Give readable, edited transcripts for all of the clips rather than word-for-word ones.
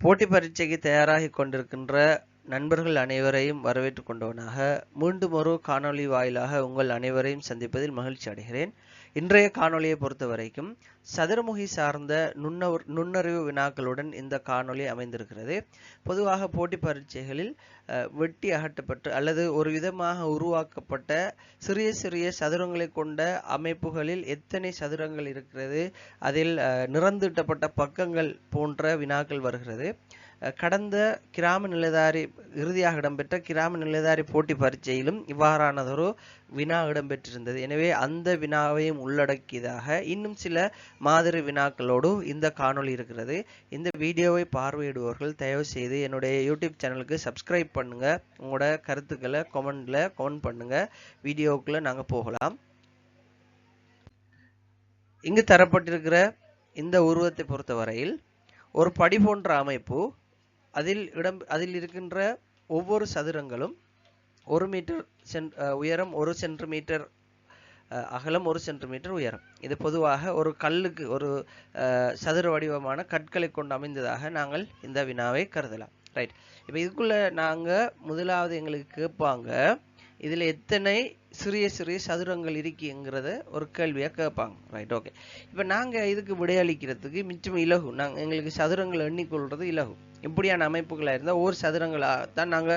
போட்டி பரீட்சைக்கு தயாராகிக் கொண்டிருக்கின்ற நண்பர்கள் அனைவரையும் வரவேற்றுக் கொண்டவனாக மீண்டும் ஒரு காணொளி வாயிலாக உங்கள் அனைவரையும் சந்திப்பதில் மகிழ்ச்சி அடைகிறேன். இன்றைய காணொளியை பொறுத்த வரைக்கும் சதுரமுகி சார்ந்த நுண்ணறிவு வினாக்களுடன் இந்த காணொளி அமைந்திருக்கிறது. பொதுவாக போட்டி பரீட்சைகளில் வெட்டி அகற்றப்பட்டு அல்லது ஒரு விதமாக உருவாக்கப்பட்ட சிறிய சிறிய சதுரங்களை கொண்ட அமைப்புகளில் எத்தனை சதுரங்கள் இருக்கிறது, அதில் நிறந்தீட்டப்பட்ட பக்கங்கள் போன்ற வினாக்கள் வருகிறது. கடந்த கிராம நிலைதாரி இறுதியாக இடம்பெற்ற கிராம நிலைதாரி போட்டி பரீட்சையிலும் இவ்வாறானதொரு வினா இடம்பெற்றிருந்தது. எனவே அந்த வினாவையும் உள்ளடக்கியதாக இன்னும் சில மாதிரி வினாக்களோடு இந்த காணொளி இருக்கிறது. இந்த வீடியோவை பார்வையிடுவர்கள் தயவு செய்து என்னுடைய யூடியூப் சேனலுக்கு சப்ஸ்கிரைப் பண்ணுங்க. உங்களோட கருத்துக்களை கமெண்ட் பண்ணுங்க. வீடியோக்குள்ள நாங்க போகலாம். இங்கு தரப்பட்டிருக்கிற இந்த உருவத்தை பொறுத்தவரையில் ஒரு படி போன்ற அமைப்பு, அதில் இருக்கின்ற ஒவ்வொரு சதுரங்களும் 1 மீட்டர் உயரம், 1 சென்டிமீட்டர் அகலம், 1 சென்டிமீட்டர் உயரம். இது பொதுவாக ஒரு கல்லுக்கு ஒரு சதுர வடிவமான கற்களை கொண்டு அமைந்ததாக நாங்கள் இந்த வினாவை கருதலாம். ரைட். இப்போ இதுக்குள்ள முதலாவது எங்களுக்கு கேட்பாங்க, இதுல எத்தனை சிறிய சிறிய சதுரங்கள் இருக்குங்கிறத ஒரு கேள்வியா கேட்பாங்க. Right, okay. இப்ப நாங்க இதுக்கு விடையளிக்கிறதுக்கு மிச்சம் இலகு, எங்களுக்கு சதுரங்கள் எண்ணிக்கொள்றது இலகு. இப்படியான அமைப்புகளா இருந்தா ஒரு சதுரங்களா தான் நாங்க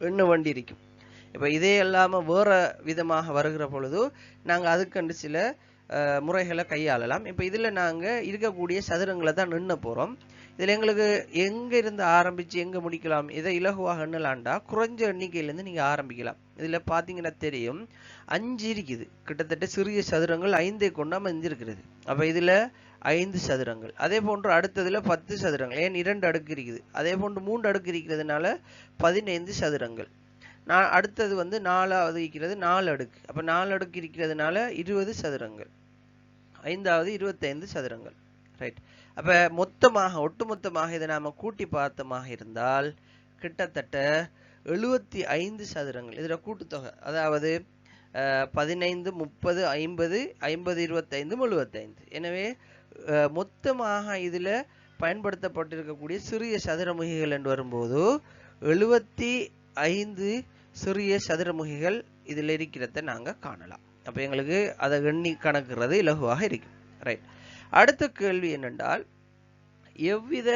எண்ண வேண்டி இருக்கும். இப்ப இதே இல்லாம வேற விதமாக வருகிற பொழுது நாங்க அதுக்கண்டு சில முறைகளை கையாளலாம். இப்ப இதுல நாங்க இருக்கக்கூடிய சதுரங்களை தான் எண்ண போறோம். இதுல எங்களுக்கு எங்க இருந்து ஆரம்பிச்சு எங்க முடிக்கலாம், இதை இலகுவாக எண்ணலாண்டா குறைஞ்ச எண்ணிக்கையிலிருந்து நீங்க ஆரம்பிக்கலாம். இதுல பாத்தீங்கன்னா தெரியும் 5 இருக்குது. கிட்டத்தட்ட சிறிய சதுரங்கள் 5ஐ கொண்டு அமைஞ்சிருக்கிறது. அப்ப இதுல 5 சதுரங்கள். அதே போன்று அடுத்ததுல 10 சதுரங்கள். ஏன் 2 அடுக்கு இருக்குது. அதே போன்று 3 அடுக்கு இருக்கிறதுனால 15 சதுரங்கள். அடுத்தது 4வது இருக்கிறது 4 அடுக்கு. அப்ப 4 அடுக்கு இருக்கிறதுனால 20 சதுரங்கள். 5வது 25 சதுரங்கள். ரைட். அப்ப ஒட்டுமொத்தமாக இதை நாம கூட்டி பார்த்தமாக இருந்தால் கிட்டத்தட்ட 75 சதுரங்கள். இதுல கூட்டுத்தொகை, அதாவது 15, 30, 50, 50, 25, 75. எனவே மொத்தமாக இதுல பயன்படுத்தப்பட்டிருக்கக்கூடிய சிறிய சதுரமுகிகள் என்று வரும்போது 75 சிறிய சதுரமுகிகள் இதுல இருக்கிறத நாங்க காணலாம். அப்ப எங்களுக்கு அதை எண்ணி கணக்குறது இலகுவாக இருக்கு. ரைட். அடுத்த கேள்வி என்னென்றால், எவ்வித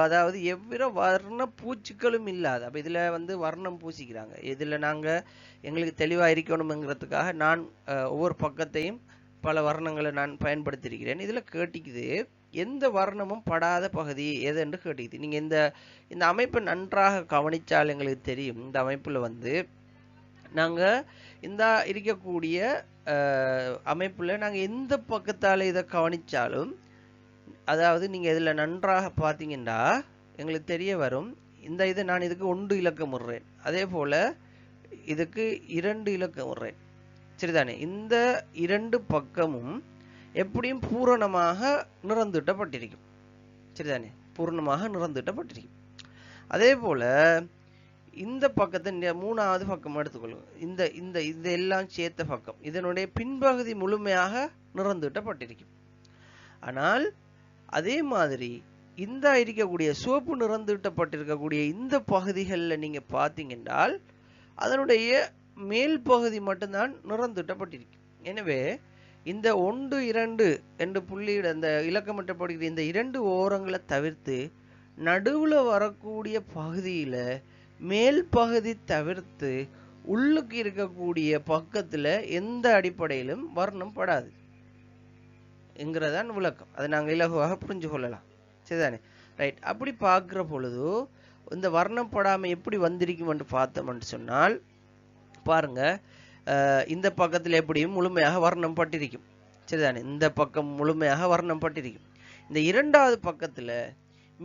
அதாவது எவ்வித வர்ண பூச்சிகளும் இல்லாத, அப்ப இதுல வர்ணம் பூசிக்கிறாங்க. இதுல நாங்க எங்களுக்கு தெளிவா இருக்கணும்ங்கிறதுக்காக நான் ஒவ்வொரு பக்கத்தையும் பல வர்ணங்களை நான் பயன்படுத்தியிருக்கிறேன். இதுல கேட்டிக்குது எந்த வர்ணமும் படாத பகுதி எது என்று கேட்டிக்குது. நீங்க இந்த அமைப்பை நன்றாக கவனிச்சால் எங்களுக்கு தெரியும். இந்த அமைப்புல நாங்க இந்த இருக்கக்கூடிய அமைப்புல நாங்க எந்த பக்கத்தால இதை கவனிச்சாலும், அதாவது நீங்க இதுல நன்றாக பாத்தீங்கன்னா எங்களுக்கு தெரிய வரும். இதை நான் இதுக்கு 1 இலக்கம் விடுறேன், அதே போல இதுக்கு 2 இலக்கம் விடுறேன். சரிதானே? இந்த 2 பக்கமும் எப்படியும் பூரணமாக நிறந்தீட்டப்பட்டிருக்கும். சரிதானே? பூர்ணமாக நிறந்தீட்டப்பட்டிருக்கும். அதே போல இந்த பக்கத்தை 3வது பக்கம் எடுத்துக்கொள்ளுங்க. இதெல்லாம் சேர்த்த பக்கம், இதனுடைய பின்பகுதி முழுமையாக நிறந்தீட்டப்பட்டிருக்கும். ஆனால் அதே மாதிரி இந்த இருக்கக்கூடிய சிவப்பு நிறந்தீட்டப்பட்டிருக்கக்கூடிய இந்த பகுதிகளில் நீங்க பார்த்தீங்கன்றால் அதனுடைய மேல் பகுதி மட்டும்தான் நிறந்தீட்டப்பட்டிருக்கும். எனவே இந்த 1, 2 என்று புள்ளியிட அந்த இலக்கமிட்டப்படுகிற இந்த 2 ஓரங்களை தவிர்த்து நடுவுல வரக்கூடிய பகுதியில மேல் பகுதி தவிர்த்து உள்ளுக்கு இருக்கக்கூடிய பக்கத்துல எந்த அடிப்படையிலும் வர்ணம் படாது என்கிறதான் விளக்கம். அதை நாங்கள் இலகுவாக புரிஞ்சு கொள்ளலாம். சரிதானே? ரைட். அப்படி பார்க்கிற பொழுது இந்த வர்ணம் படாம எப்படி வந்திருக்கும் என்று பார்த்தோம்னு சொன்னால் பாருங்க, இந்த பக்கத்துல எப்படியும் முழுமையாக வர்ணம் பட்டிருக்கும். சரிதானே? இந்த பக்கம் முழுமையாக வர்ணம் பட்டிருக்கும். இந்த 2வது பக்கத்துல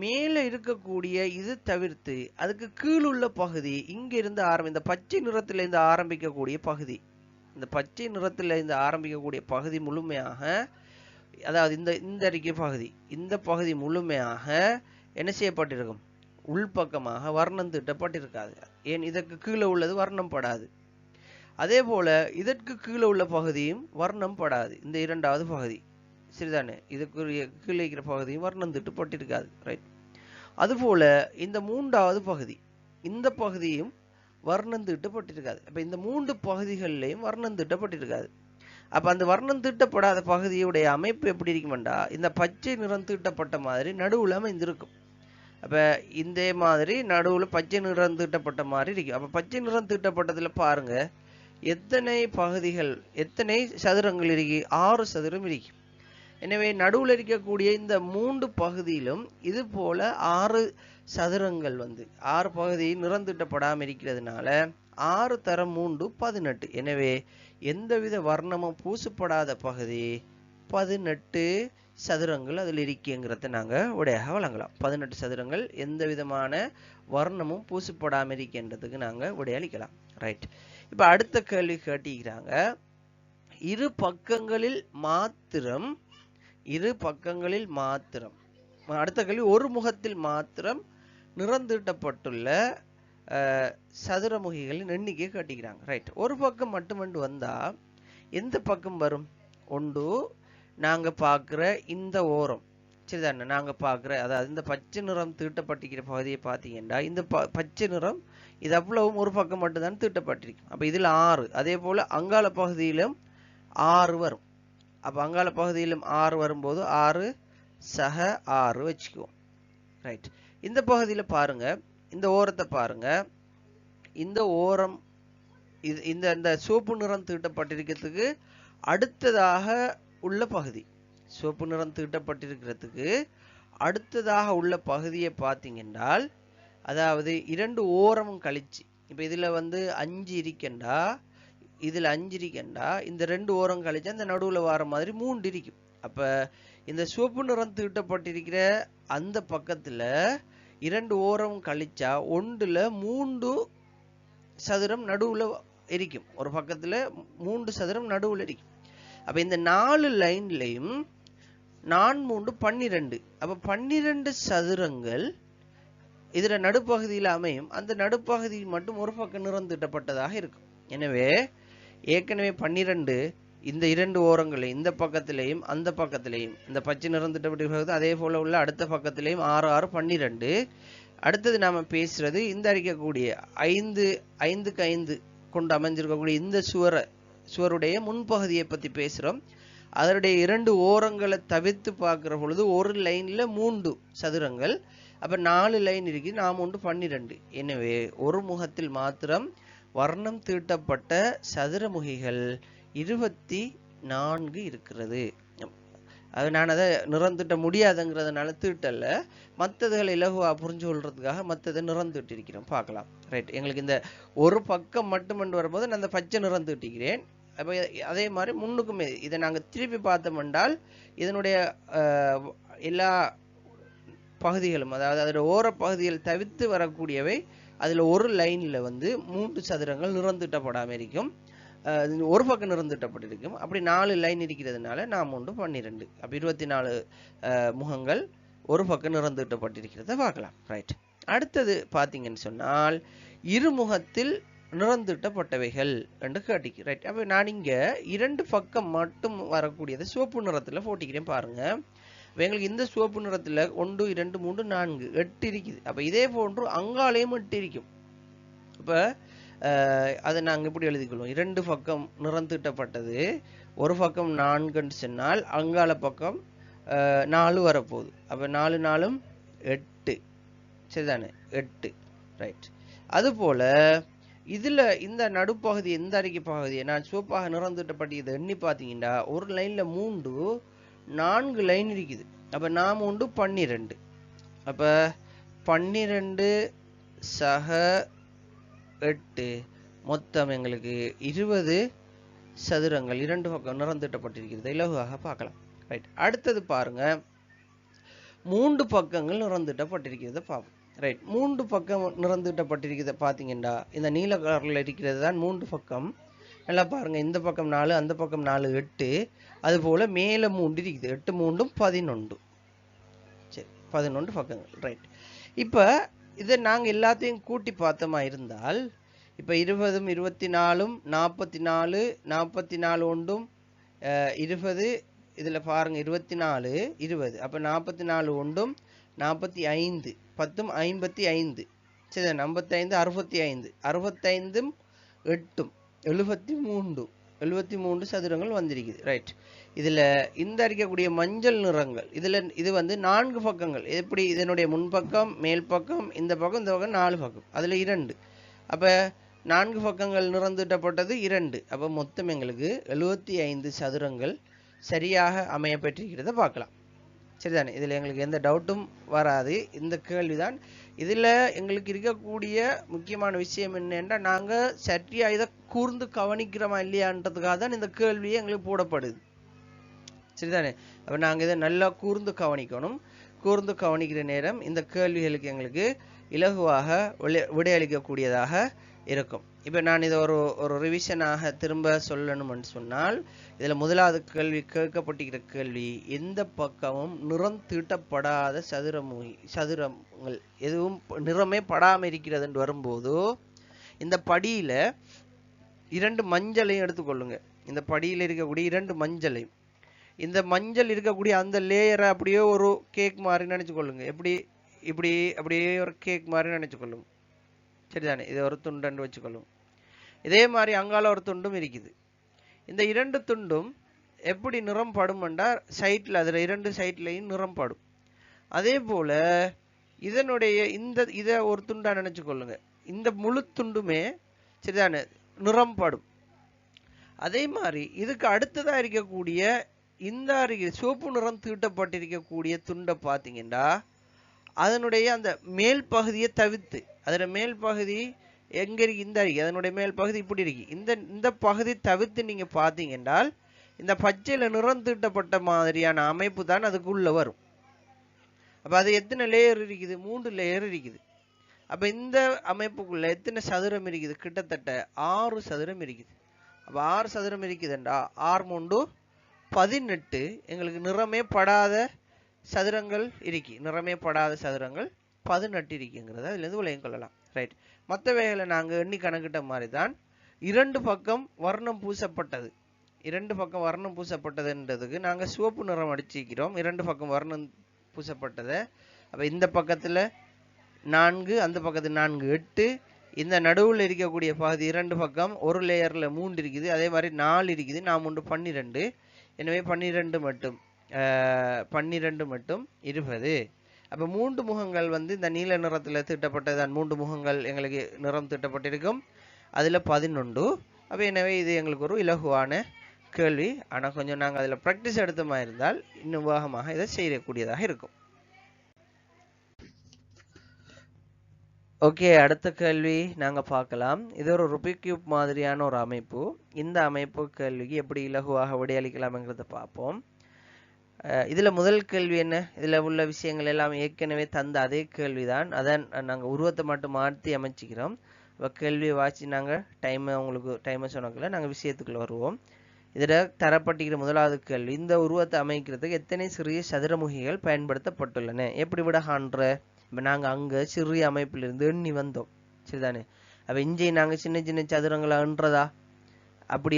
மேல இருக்கக்கூடிய இது தவிர்த்து அதுக்கு கீழுள்ள பகுதி இங்க இருந்து இந்த பச்சை நிறத்துல இருந்து ஆரம்பிக்கக்கூடிய பகுதி, இந்த பச்சை நிறத்துல இருந்து ஆரம்பிக்கக்கூடிய பகுதி முழுமையாக, அதாவது இந்த அறிக்கை பகுதி, இந்த பகுதி முழுமையாக என்ன செய்யப்பட்டிருக்கும்? உள்பக்கமாக வர்ணம் தீட்டப்பட்டிருக்காது. ஏன்? இதற்கு கீழே உள்ளது வர்ணம் படாது. அதே போல இதற்கு கீழே உள்ள பகுதியும் வர்ணம் படாது. இந்த 2வது பகுதி. சரிதானே? இதுக்குரிய கீழே இருக்கிற பகுதியும் வர்ணம் தீட்டப்பட்டிருக்காது. ரைட். அதுபோல இந்த மூன்றாவது பகுதி, இந்த பகுதியும் வர்ணம் தீட்டப்பட்டிருக்காது. அப்ப இந்த 3 பகுதிகளிலையும் வர்ணம் தீட்டப்பட்டிருக்காது. அப்ப அந்த வர்ணம் தீட்டப்படாத பகுதியுடைய அமைப்பு எப்படி இருக்குமெண்டா, இந்த பச்சை நிறம் தீட்டப்பட்ட மாதிரி நடுவுல அமைந்திருக்கும். அப்ப இந்த மாதிரி நடுவுல பச்சை நிறம் தீட்டப்பட்ட மாதிரி இருக்கும். அப்ப பச்சை நிறம் தீட்டப்பட்டதுல பாருங்க எத்தனை பகுதிகள், எத்தனை சதுரங்கள் இருக்கு? 6 சதுரம் இருக்கு. எனவே நடுவுல இருக்கக்கூடிய இந்த 3 பகுதியிலும் இது போல 6 சதுரங்கள் 6 பகுதி நிறந்தீட்டப்படாமல் இருக்கிறதுனால 6 தரம் 3 18. எனவே எந்தவித வர்ணமும் பூசப்படாத பகுதி 18 சதுரங்கள் அதில் இருக்குங்கிறத நாங்க விடையாக வழங்கலாம். 18 சதுரங்கள் எந்த விதமான வர்ணமும் பூசப்படாமல் இருக்கின்றதுக்கு நாங்க விடையளிக்கலாம். ரைட். இப்ப அடுத்த கேள்வி கேட்டிருக்கிறாங்க, இரு பக்கங்களில் மாத்திரம் அடுத்த கேள்வி, ஒரு முகத்தில் மாத்திரம் நிறந்தீட்டப்பட்டுள்ள சதுரமுகிகளின் எண்ணிக்கை காட்டிக்கிறாங்க. ரைட். ஒரு பக்கம் மட்டுமண்டு வந்தா எந்த பக்கம் வரும்? ஒன்று நாங்க பார்க்கிற இந்த ஓரம், சரிதானே? நாங்க பார்க்கிற, அதாவது இந்த பச்சை நிறம் தீட்டப்பட்டிருக்கிற பகுதியை பார்த்தீங்கன்னா இந்த பச்சை நிறம் இது அவ்வளவும் ஒரு பக்கம் மட்டும்தான் தீட்டப்பட்டிருக்கும். அப்ப இதுல 6. அதே போல அங்காள பகுதியிலும் 6 வரும். அப்ப அங்காள பகுதியிலும் 6 வரும்போது 6 சக 6 வச்சுக்குவோம். ரைட். இந்த பகுதியில பாருங்க, இந்த ஓரத்தை பாருங்க, இந்த ஓரம் இந்த சிவப்பு நிறம் தீட்டப்பட்டிருக்கிறதுக்கு அடுத்ததாக உள்ள பகுதி, சிவப்பு நிறம் தீட்டப்பட்டிருக்கிறதுக்கு அடுத்ததாக உள்ள பகுதியை பார்த்தீங்கன்றால், அதாவது 2 ஓரமும் கழிச்சு, இப்ப இதுல 5 இருக்கண்டா, இதுல 5 இருக்கண்டா, இந்த 2 ஓரம் கழிச்சு அந்த நடுவுல வர மாதிரி 3 இருக்கும். அப்ப இந்த சிவப்பு நிறம் தீட்டப்பட்டிருக்கிற அந்த பக்கத்துல 2 ஓரம் கழிச்சா 1ல 3 சதுரம் நடுவுல இருக்கும். ஒரு பக்கத்துல 3 சதுரம் நடுவுல இருக்கும். அப்ப இந்த 4 லைன்லயும் 4 3 12. அப்ப 12 சதுரங்கள் இதுல நடுப்பகுதியில் அமையும். அந்த நடுப்பகுதியில் மட்டும் ஒரு பக்கம் நிறம் தீட்டப்பட்டதாக இருக்கும். எனவே ஏற்கனவே 12 இந்த 2 ஓரங்களை இந்த பக்கத்திலையும் அந்த பக்கத்திலையும் இந்த பச்சை நிறம் தீட்டப்பட்டிருக்கிறது. அதே போல உள்ள அடுத்த பக்கத்திலையும் 6 6 12. அடுத்தது நாம பேசுறது இந்த அறிக்கக்கூடிய 5க்கு 5 கொண்டு அமைஞ்சிருக்கக்கூடிய இந்த சுவருடைய முன்பகுதியை பத்தி பேசுறோம். அதனுடைய 2 ஓரங்களை தவிர்த்து பார்க்கிற பொழுது ஒரு லைன்ல 3 சதுரங்கள். அப்ப 4 லைன் இருக்கு, நாம் 12. எனவே ஒரு முகத்தில் மாத்திரம் வர்ணம் தீட்டப்பட்ட சதுரமுகிகள் 24 இருக்கிறது. அது நான் அதை நிறம் தீட்ட முடியாதுங்கிறதுனால தீட்டல்ல, மற்றதுகளை இலகுவா புரிஞ்சு கொள்றதுக்காக மற்றதை நிறம் தீட்டிருக்கிறோம். பார்க்கலாம். ரைட். எங்களுக்கு இந்த ஒரு பக்கம் மட்டும் வரும்போது நான் அந்த பச்சை நிறம் தீட்டிக்கிறேன். அப்ப அதே மாதிரி முன்னுக்குமே இதை நாங்க திருப்பி பார்த்தோம் என்றால் இதனுடைய எல்லா பகுதிகளும், அதாவது அதோட ஓர பகுதிகள் தவிர்த்து வரக்கூடியவை, அதுல ஒரு லைன்ல 3 சதுரங்கள் நிறந்தீட்டப்படாம இருக்கும். ஒரு பக்கம் நிறந்தீட்டப்பட்டிருக்கும். அப்படி 4 லைன் இருக்கிறதுனால நாம் 12. அப்ப 24 முகங்கள் ஒரு பக்கம் நிறந்தீட்டப்பட்டிருக்கிறத பார்க்கலாம். ரைட். அடுத்தது பாத்தீங்கன்னு சொன்னால் இருமுகத்தில் நிறந்தீட்டப்பட்டவைகள் என்று காட்டிக்கு. ரைட். அப்ப நான் இங்க 2 பக்கம் மட்டும் வரக்கூடியது சிவப்பு நிறத்துல போட்டிக்கிறேன். பாருங்க, எங்களுக்கு இந்த சிவப்பு நிறத்துல 1 2 3 4 8 இருக்குது. அப்ப இதே போன்று அங்காலையும் 8 இருக்கும். அப்ப அதை நாங்க இப்படி எழுதிக்கொள்வோம். 2 பக்கம் நிறம் தீட்டப்பட்டது, ஒரு பக்கம் 4 சொன்னால் அங்கால பக்கம் 4 வரப்போகுது. அப்ப 4 4 8, சரிதானே? 8. ரைட். அது போல இதுல இந்த நடுப்பகுதி, இந்த அறிக்கை பகுதியை நான் சிவப்பாக நிறம் தீட்டப்பட்டது எண்ணி பார்த்தீங்கன்னா ஒரு லைன்ல 3 4 லைன் இருக்குது. அப்ப நாம் 12. அப்ப 12 சக 8 மொத்தம் எங்களுக்கு 20 சதுரங்கள் 2 பக்கம் நிறம் தீட்டப்பட்டிருக்கிறது. இலகுவாக பார்க்கலாம். ரைட். அடுத்தது பாருங்க, 3 பக்கங்கள் நிறம் தீட்டப்பட்டிருக்கிறது பார்ப்போம். ரைட். 3 பக்கம் நிறம் தீட்டப்பட்டிருக்கிறத பார்த்தீங்கன்னா இந்த நீல கலர்ல இருக்கிறது தான் 3 பக்கம். நல்லா பாருங்க, இந்த பக்கம் 4, அந்த பக்கம் 4 8. அது போல மேல 3 இருக்குது. 8 3 11. சரி, 11 பக்கங்கள். ரைட். இப்ப இதை நாங்க எல்லாத்தையும் கூட்டி பார்த்தோமா இருந்தால், இப்ப 20 24 44 44 ஒன்றும் 20, இதுல பாருங்க 24 20. அப்ப 44 ஒன்றும் 45 10 55 சரி 55 65 65 8 73 சதுரங்கள் வந்திருக்குது ரைட். இதுல இந்த இருக்கக்கூடிய மஞ்சள் நிறங்கள் இது வந்து 4 பக்கங்கள். எப்படி இதனுடைய முன்பக்கம் மேல் பக்கம் இந்த பக்கம் 4 பக்கம் அதுல 2 அப்ப 4 பக்கங்கள் நிறந்தீட்டப்பட்டது 2 அப்ப மொத்தம் எங்களுக்கு 75 சதுரங்கள் சரியாக அமைய பெற்றிருக்கிறத பார்க்கலாம். சரிதானே? இதுல எங்களுக்கு எந்த டவுட்டும் வராது. இந்த கேள்விதான் இதுல எங்களுக்கு இருக்கக்கூடிய முக்கியமான விஷயம் என்னன்னா நாங்க சரியா இதை கூர்ந்து கவனிக்கிறோமா இல்லையான்றதுக்காக தான் இந்த கேள்வியே எங்களுக்கு போடப்படுது. சரிதானே? அப்ப நாங்க இதை நல்லா கூர்ந்து கவனிக்கணும். கூர்ந்து கவனிக்கிற நேரம் இந்த கேள்விகளுக்கு எங்களுக்கு இலகுவாக விடையளிக்கக்கூடியதாக இருக்கும். இப்ப நான் இதை ஒரு ரிவிஷனாக திரும்ப சொல்லணும்னு சொன்னால் இதுல முதலாவது கேள்வி கேட்கப்பட்டிருக்கிற கேள்வி எந்த பக்கமும் நிறம் தீட்டப்படாத சதுரங்கள் எதுவும் நிறமே படாம இருக்கிறது என்று வரும்போது இந்த படியில 2 மஞ்சளையும் எடுத்துக்கொள்ளுங்க. இந்த படியில இருக்கக்கூடிய 2 மஞ்சளையும் இந்த மஞ்சள் இருக்கக்கூடிய அந்த லேயரை அப்படியே ஒரு கேக் மாதிரி நினைச்சுக்கொள்ளுங்க. எப்படி இப்படி அப்படியே ஒரு கேக் மாதிரி நினைச்சுக்கொள்ளுங்க. சரிதானே? இது ஒரு துண்டு வச்சுக்கொள்ளும். இதே மாதிரி அங்கால ஒரு துண்டும் இருக்குது. இந்த 2 துண்டும் எப்படி நிறம் படும்னா சைட்ல அதுல 2 சைட்லையும் நிறம் படும். அதே போல இதனுடைய இத ஒரு துண்டா நினைச்சுக்கொள்ளுங்க. இந்த முழு துண்டுமே சரிதானே நிறம் படும். அதே மாதிரி இதுக்கு அடுத்ததா இருக்கக்கூடிய இந்த சிவப்பு நிறம் தீட்டப்பட்டிருக்கக்கூடிய துண்டை பார்த்தீங்கன்னா அதனுடைய அந்த மேல் பகுதியை தவிர்த்து அதோட மேல் பகுதி எங்க இருக்கு இந்த இருக்கு அதனுடைய மேல் பகுதி இப்படி இருக்கு இந்த பகுதி தவிர்த்து நீங்க பார்த்தீங்கன்னா இந்த பச்சையில நிறம் தீட்டப்பட்ட மாதிரியான அமைப்பு தான் அதுக்குள்ள வரும். அப்ப அது எத்தனை லேயர் இருக்குது? 3 லேயர் இருக்குது. அப்ப இந்த அமைப்புக்குள்ள எத்தனை சதுரம் இருக்குது? கிட்டத்தட்ட 6 சதுரம் இருக்குது. அப்ப 6 சதுரம் இருக்குதுண்டா 6 × 18 எங்களுக்கு நிறமே படாத சதுரங்கள் இருக்கு. நிறமே படாத சதுரங்கள் 18 இருக்குங்கிறத அதுல இருந்து விளங்கிக் கொள்ளலாம். ரைட். மற்ற வேலைகளை நாங்க எண்ணி கணக்கிட்ட மாதிரி தான் 2 பக்கம் வர்ணம் பூசப்பட்டது. 2 பக்கம் வர்ணம் பூசப்பட்டதுன்றதுக்கு நாங்க சிவப்பு நிறம் அடிச்சிக்கிறோம். 2 பக்கம் வர்ணம் பூசப்பட்டதை அப்ப இந்த பக்கத்துல 4 அந்த பக்கத்துல 4 8 இந்த நடுவுல இருக்கக்கூடிய பகுதி 2 பக்கம் ஒரு லேயர்ல 3 இருக்குது. அதே மாதிரி 4 இருக்குது. நான் 12 எனவே 12 மட்டும் 20. அப்ப 3 முகங்கள் வந்து இந்த நீல நிறத்துல தீட்டப்பட்டதான் 3 முகங்கள் எங்களுக்கு நிறம் தீட்டப்பட்டிருக்கும். அதுல 11. அப்ப எனவே இது எங்களுக்கு ஒரு இலகுவான கேள்வி. ஆனா கொஞ்சம் நாங்க அதுல பிராக்டிஸ் எடுத்த மாதிரி இருந்தால் இன்னும் வேகமாக இதை செய்யக்கூடியதாக இருக்கும். ஓகே, அடுத்த கேள்வி நாங்க பார்க்கலாம். இது ஒரு ரூபிக் கியூப் மாதிரியான ஒரு அமைப்பு. இந்த அமைப்பு கேள்விக்கு எப்படி இலகுவாக விடையளிக்கலாம்ங்கிறத பார்ப்போம். இதுல முதல் கேள்வி என்ன? இதுல உள்ள விஷயங்கள் எல்லாம் ஏற்கனவே தந்த அதே கேள்விதான். அதான் நாங்க உருவத்தை மட்டும் மாற்றி அமைச்சிக்கிறோம். கேள்வியை வாசி நாங்க உங்களுக்கு டைமை சொன்னக்குள்ள நாங்க விஷயத்துக்குள்ள வருவோம். இதுல தரப்பட்டிருக்கிற முதலாவது கேள்வி இந்த உருவத்தை அமைக்கிறதுக்கு எத்தனை சிறிய சதுரமுகிகள் பயன்படுத்தப்பட்டுள்ளன? எப்படி விட காண்ற? இப்ப நாங்க அங்க சிறிய அமைப்பிலிருந்து எண்ணி வந்தோம். சரிதானே? அப்ப இங்கே நாங்க சின்ன சின்ன சதுரங்களை எண்றதா? அப்படி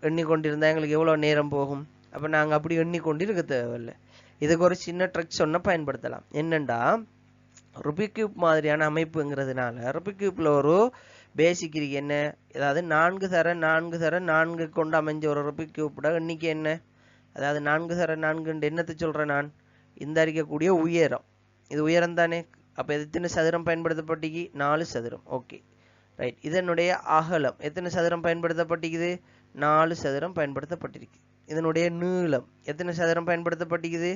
எண்ணி கொண்டிருந்தா எங்களுக்கு எவ்வளவு நேரம் போகும்? அப்ப நாங்க அப்படி எண்ணிக்கொண்டு இருக்க தேவையில்லை. இதுக்கு ஒரு சின்ன ட்ரிக் சொன்ன பயன்படுத்தலாம். என்னண்டா ரூபிக் கியூப் மாதிரியான அமைப்புங்கிறதுனால ரூபிக் கியூப்ல ஒரு பேசிக் இருக்கு. என்ன? அதாவது 4 தர 4 தர 4 கொண்டு அமைஞ்ச ஒரு ரூபிக் கியூப்ட எண்ணிக்கை என்ன? அதாவது 4 தர 4 என்னத்தை சொல்றேன் நான்? இந்த இருக்கக்கூடிய உயரம், இது உயரம் தானே. அப்ப எத்தனை சதுரம் பயன்படுத்தப்பட்டிக்கு? 4 சதுரம். Okay right. இதனுடைய அகலம் எத்தனை சதுரம் பயன்படுத்தப்பட்டிருக்குது? 4 சதுரம் பயன்படுத்தப்பட்டிருக்கு. இதனுடைய நீளம் எத்தனை சதுரம் பயன்படுத்தப்பட்டிருக்குது?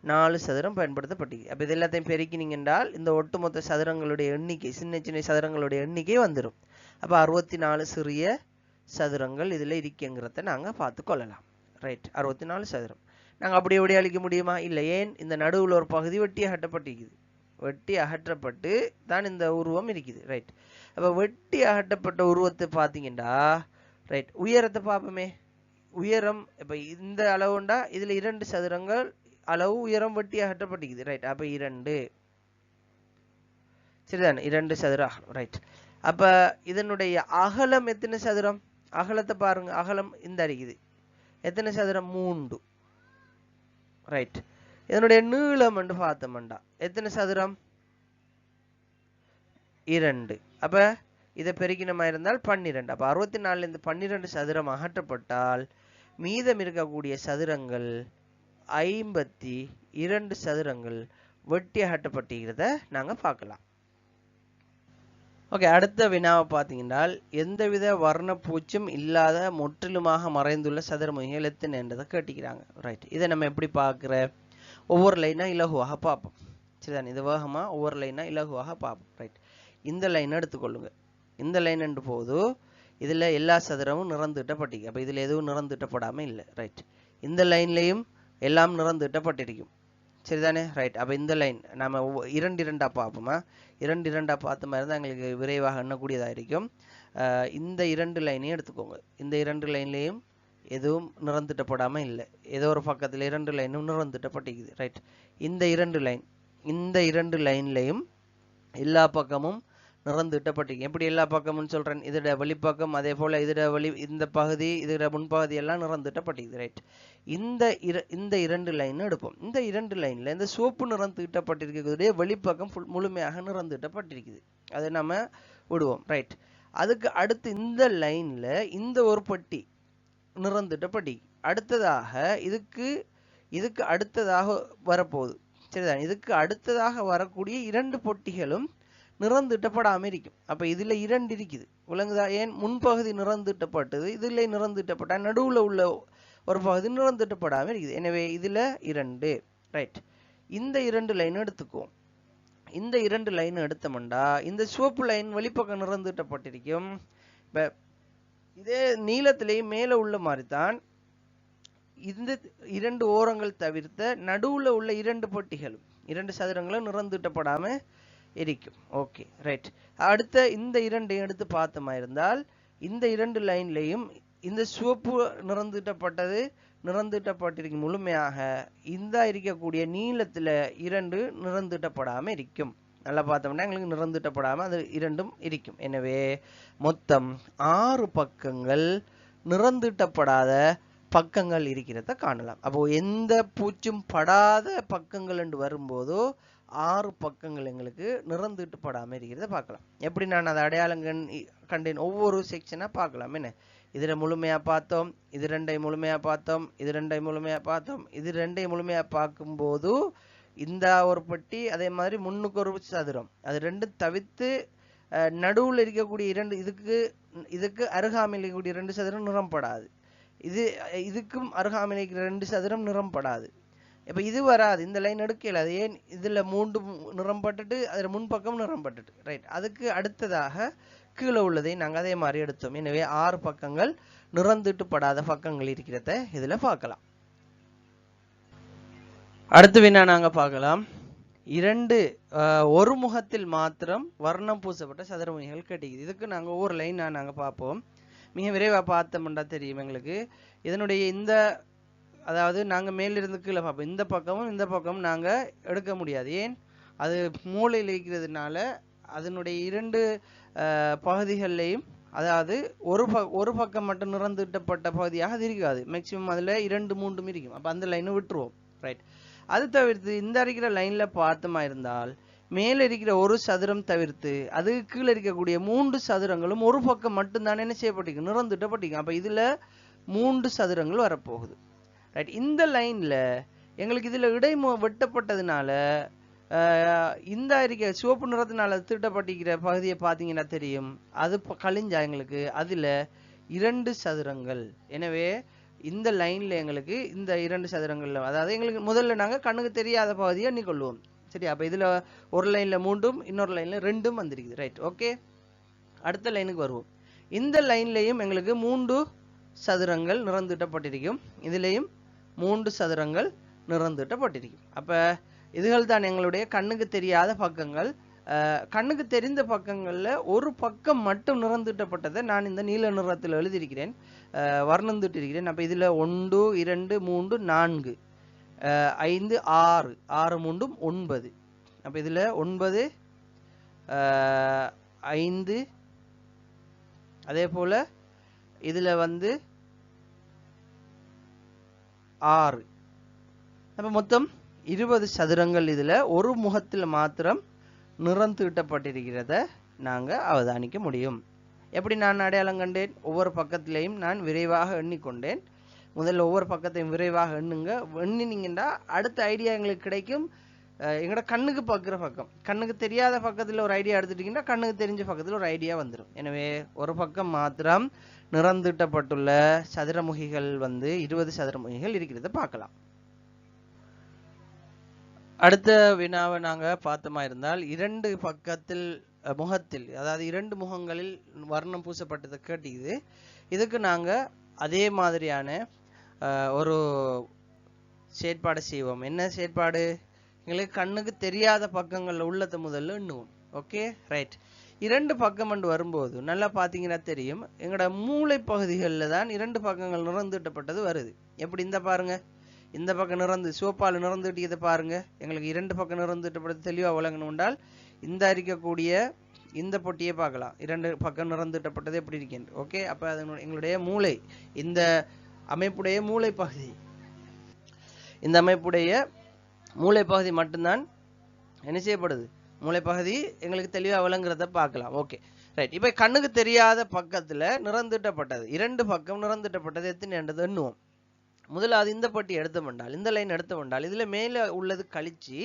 4 சதுரம் பயன்படுத்தப்பட்டிருக்கு. அப்ப இது எல்லாத்தையும் பெருக்கினீங்க என்றால் இந்த ஒட்டுமொத்த சதுரங்களுடைய எண்ணிக்கை சின்ன சின்ன சதுரங்களுடைய எண்ணிக்கை வந்துடும். அப்ப 64 சிறிய சதுரங்கள் இதுல இருக்குங்கிறத நாங்க பார்த்து கொள்ளலாம். ரைட். 64 சதுரம். நாங்க அப்படி எப்படி அளிக்க முடியுமா? இல்ல. ஏன்? இந்த நடுவுல ஒரு பகுதி வெட்டி அகற்றப்பட்டிருக்குது. வெட்டி அகற்றப்பட்டு தான் இந்த உருவம் இருக்குது. ரைட். அப்ப வெட்டி அகற்றப்பட்ட உருவத்தை பாத்தீங்கன்னா ரைட் உயரத்தை பார்ப்போமே. உயரம் இப்ப இந்த அளவுண்டா இதுல 2 சதுரங்கள் அளவு உயரம் வெட்டி அகற்றப்பட்டிருக்குது. ரைட். அப்ப 2 சரிதானே? 2 சதுரம். ரைட். அப்ப இதனுடைய அகலம் எத்தனை சதுரம்? அகலத்தை பாருங்க. அகலம் இந்த இருக்குது. எத்தனை சதுரம்? 3. ரைட். இதனுடைய நீளம் என்று பார்த்தோம்டா எத்தனை சதுரம் 2. அப்ப இதை பெருக்கினமா இருந்தால் 12. அப்ப 64 இருந்து 12 சதுரம் அகற்றப்பட்டால் மீதம் இருக்கக்கூடிய சதுரங்கள் 52 சதுரங்கள் வெட்டி அகற்றப்பட்டிருக்கிறத நாங்க பார்க்கலாம். ஓகே, அடுத்த வினாவை பார்த்தீங்கன்னா எந்தவித வர்ணப்பூச்சும் இல்லாத முற்றிலுமாக மறைந்துள்ள சதுரமுகிகள் எத்தனை என்றதை கேட்டிக்கிறாங்க. ரைட், இதை நம்ம எப்படி பார்க்குற ஒவ்வொரு லைனா இலகுவாக பார்ப்போம். சரிதான், இது வேகமா ஒவ்வொரு லைனா இலகுவாக பார்ப்போம். ரைட், இந்த லைன் எடுத்துக்கொள்ளுங்க. இந்த லைன் என்று போது இதுல எல்லா சதுரமும் நிறந்துட்டப்பட்டிருக்கு. அப்ப இதுல எதுவும் நிறந்துட்டப்படாம இல்லை. ரைட், இந்த லைன்லயும் எல்லாம் நிறந்துட்டப்பட்டிருக்கும். சரிதானே? ரைட், அப்ப இந்த லைன் நம்ம 2 பார்ப்போமா? 2 பார்த்த மாதிரி தான் எங்களுக்கு விரைவாக எண்ணக்கூடியதா இருக்கும். இந்த 2 லைனையும் எடுத்துக்கோங்க. இந்த 2 லைன்லயும் எதுவும் நிறந்துட்டப்படாம இல்லை. ஏதோ ஒரு பக்கத்துல 2 லைனும் நிறந்துட்டப்பட்டிருக்குது. ரைட், இந்த 2 லைன்லயும் எல்லா பக்கமும் நிறந்துட்டப்பட்டிருக்கு. எப்படி எல்லா பக்கமும் சொல்றேன்? இதோட வெளிப்பக்கம், அதே போல இதோட இந்த பகுதி, இதோட முன்பகுதி எல்லாம் நிறந்துட்டப்பட்டிருக்கு. ரைட், இந்த 2 லைன் எடுப்போம். இந்த 2 லைன்ல இந்த சிவப்பு நிறம் தீட்டப்பட்டிருக்கக்கூடிய வெளிப்பக்கம் முழுமையாக நிறந்துட்டப்பட்டிருக்குது. அதை நம்ம விடுவோம். ரைட், அதுக்கு அடுத்து இந்த லைன்ல இந்த ஒரு பட்டி நிறந்துட்டப்பட்டி அடுத்ததாக இதுக்கு அடுத்ததாக வரப்போகுது. சரிதான், இதுக்கு அடுத்ததாக வரக்கூடிய 2 பொட்டிகளும் நிறந்துட்டப்படாம இருக்கும். அப்ப இதுல 2 இருக்குது, விளங்குதா? ஏன் முன்பகுதி நிறந்துட்டப்பட்டது, இதுல நிறந்துட்டப்பட்ட நடுவுல உள்ள ஒரு பகுதி நிறந்துட்டப்படாம இருக்குது. எனவே இதுல 2. ரைட், இந்த 2 லைன் எடுத்துக்குவோம். இந்த 2 லைன் எடுத்தோம்டா இந்த சிவப்பு லைன் வெளிப்பக்கம் நிறந்துட்டப்பட்டிருக்கும். இப்ப இதே நீளத்திலேயும் மேல உள்ள மாதிரி தான் இந்த 2 ஓரங்கள் தவிர்த்த நடுவுல உள்ள 2 பொட்டிகளும் 2 சதுரங்களும் நிறந்துட்டப்படாம இருக்கும். Okay, right. அடுத்த இந்த 2 எடுத்து பார்த்தோமா இருந்தால் இந்த 2 லைன்லையும் இந்த சிவப்பு நிறந்துட்டப்பட்டிருக்கும் முழுமையாக இந்த இருக்கக்கூடிய நீளத்துல 2 நிறந்துட்டப்படாம இருக்கும். நல்லா பார்த்தோம்னா எங்களுக்கு நிறந்துட்டப்படாம அது 2ம் இருக்கும். எனவே மொத்தம் 6 பக்கங்கள் நிறந்துட்டப்படாத பக்கங்கள் இருக்கிறத காணலாம். அப்போ எந்த பூச்சும் படாத பக்கங்கள் என்று வரும்போதோ 6 பக்கங்கள் எங்களுக்கு நிறந்துட்டப்படாம இருக்கிறத பார்க்கலாம். எப்படி நான் அதை அடையாளம் கண்டேன்? ஒவ்வொரு செக்ஷனா பார்க்கலாம். என்ன, இதுல முழுமையா பார்த்தோம், இது 2 முழுமையா பார்த்தோம், இது 2 முழுமையா பார்த்தோம். இது 2 முழுமையா பார்க்கும்போது இந்த ஒரு பட்டி, அதே மாதிரி முன்னுக்கு ஒரு சதுரம், அது 2 தவிர்த்து நடுவுல இருக்கக்கூடிய 2 இதுக்கு அருகாமையில் இருக்கக்கூடிய 2 சதுரம் நிறம்படாது. இதுக்கும் அருகாமையில் இருக்கிற 2 சதுரம் நிறம்படாது. இப்ப இது வராது, இந்த லைன் எடுக்கல. அது ஏன்? இதுல 3 நிறம்பட்டுட்டு அதுல முன்பக்கம் நிறம்பட்டுட்டு. ரைட், அதுக்கு அடுத்ததாக கீழே உள்ளதை நாங்க அதே மாதிரி எடுத்தோம். எனவே 6 பக்கங்கள் நிறந்துட்டுப்படாத பக்கங்கள் இருக்கிறத இதுல பார்க்கலாம். அடுத்த வினா நாங்க பார்க்கலாம். 2 ஒரு முகத்தில் மாத்திரம் வர்ணம் பூசப்பட்ட சதுரமுகிகள் கேட்டிக்குது. இதுக்கு நாங்க ஒவ்வொரு லைன் நாங்க பார்ப்போம். மிக விரைவா பார்த்தோம்னா தெரியும் எங்களுக்கு. இதனுடைய இந்த, அதாவது நாங்க மேலிருந்து கீழே பார்ப்போம். இந்த பக்கமும் இந்த பக்கமும் நாங்க எடுக்க முடியாது. ஏன்? அது மூலையில் இருக்கிறதுனால அதனுடைய 2 பகுதிகள்லையும், அதாவது ஒரு பக்கம் மட்டும் நிறந்துட்டப்பட்ட பகுதியாக அது இருக்காது. மேக்சிமம் அதுல 2, 3 இருக்கும். அப்ப அந்த லைனை விட்டுருவோம். ரைட், அது தவிர்த்து இந்த இருக்கிற லைன்ல பார்த்தோமா இருந்தால் மேல இருக்கிற ஒரு சதுரம் தவிர்த்து அது கீழே இருக்கக்கூடிய 3 சதுரங்களும் ஒரு பக்கம் மட்டும்தானே என்ன செய்யப்பட்டிருக்கும்? நிறந்துட்டப்பட்டிருக்கும். அப்ப இதுல 3 சதுரங்கள் வரப்போகுது. ரைட், இந்த லைன்ல எங்களுக்கு இதுல இடை வெட்டப்பட்டதுனால இந்த இருக்க சிவப்பு நிறத்தினால தீட்டப்பட்டிருக்கிற பகுதியை பார்த்தீங்கன்னா தெரியும், அது கழிஞ்சா எங்களுக்கு அதுல 2 சதுரங்கள். எனவே இந்த லைன்ல எங்களுக்கு இந்த 2 சதுரங்கள்ல, அதாவது எங்களுக்கு முதல்ல நாங்க கண்ணுக்கு தெரியாத பகுதியை எண்ணிக்கொள்வோம். சரி, அப்ப இதுல ஒரு லைன்ல 3ம் இன்னொரு லைன்ல 2ம் வந்திருக்குது. Right, okay. அடுத்த லைனுக்கு வருவோம். இந்த லைன்லயும் எங்களுக்கு 3 சதுரங்கள் நிறந்துட்டப்பட்டிருக்கும். இதுலயும் 3 சதுரங்கள் நிறந்துட்டப்பட்டிருக்கும். அப்ப இதுகள் தான் எங்களுடைய கண்ணுக்கு தெரியாத பக்கங்கள். கண்ணுக்கு தெரிந்த பக்கங்கள்ல ஒரு பக்கம் மட்டும் நிறந்துட்டப்பட்டதை நான் இந்த நீல நிறத்தில் எழுதியிருக்கிறேன், வர்ணந்துட்டிருக்கிறேன். அப்ப இதுல 1, 2, 3, 4, 5, 6, 6, 3, 9. அப்ப இதுல 9, 5, அதே போல இதுல 6. அப்ப மொத்தம் 20 சதுரங்கள் இதில் ஒரு முகத்தில் மாத்திரம் நிறம் தீட்டப்பட்டிருக்கிறத நாங்கள் அவதானிக்க முடியும். எப்படி நான் அடையாளம் கண்டேன்? ஒவ்வொரு பக்கத்திலையும் நான் விரைவாக எண்ணிக்கொண்டேன். முதல்ல ஒவ்வொரு பக்கத்தையும் விரைவாக எண்ணுங்க. எண்ணினீங்கன்னா அடுத்த ஐடியா எங்களுக்கு கிடைக்கும். எங்களோட கண்ணுக்கு பார்க்குற பக்கம், கண்ணுக்கு தெரியாத பக்கத்தில் ஒரு ஐடியா எடுத்துட்டீங்கன்னா கண்ணுக்கு தெரிஞ்ச பக்கத்தில் ஒரு ஐடியா வந்துடும். எனவே ஒரு பக்கம் மாத்திரம் நிறந்தீட்டப்பட்டுள்ள சதுரமுகிகள் 20 சதுரமுகிகள் இருக்கிறத பார்க்கலாம். அடுத்த வினாவை நாங்கள் பார்த்தோமா இருந்தால், 2 பக்கத்தில் முகத்தில், அதாவது 2 முகங்களில் வர்ணம் பூசப்பட்டதை கேட்டிக்குது. இதுக்கு நாங்கள் அதே மாதிரியான ஒரு செயற்பாடு செய்வோம். என்ன செயற்பாடு? எங்களுக்கு கண்ணுக்கு தெரியாத பக்கங்களில் உள்ளத்தை முதல்ல எண்ணுவோம். Okay, right. 2 பக்கம் வரும்போது நல்லா பார்த்தீங்கன்னா தெரியும், எங்களோட மூளை பகுதிகளில் தான் 2 பக்கங்கள் நிறந்தீட்டப்பட்டது வருது. எப்படி? இந்த பாருங்க, இந்த பக்கம் சிவப்பால் நிறந்துட்டியதை பாருங்க. எங்களுக்கு 2 பக்கம் நிறந்தீட்டப்பட்டது தெளிவாக விளங்கணும் என்றால் இந்த இருக்கக்கூடிய இந்த பொட்டியை பார்க்கலாம். 2 பக்கம் நிறந்தீட்டப்பட்டது எப்படி இருக்கேன். ஓகே, அப்போ அது எங்களுடைய மூளை, இந்த அமைப்புடைய மூளை பகுதி, இந்த அமைப்புடைய மூளை பகுதி மட்டும்தான் என்ன செய்யப்படுது? மூளை பகுதி எங்களுக்கு தெளிவாக விளங்குறத பார்க்கலாம். Okay, right. இப்போ கண்ணுக்கு தெரியாத பக்கத்தில் நிறந்தீட்டப்பட்டது 2 பக்கம் நிறந்தீட்டப்பட்டது எத்தனை எண்ணுவோம். முதலாவது இந்த பட்டி எடுத்தோம்னால், இந்த லைன் எடுத்தோம்னால், இதில் மேலே உள்ளது கழிச்சு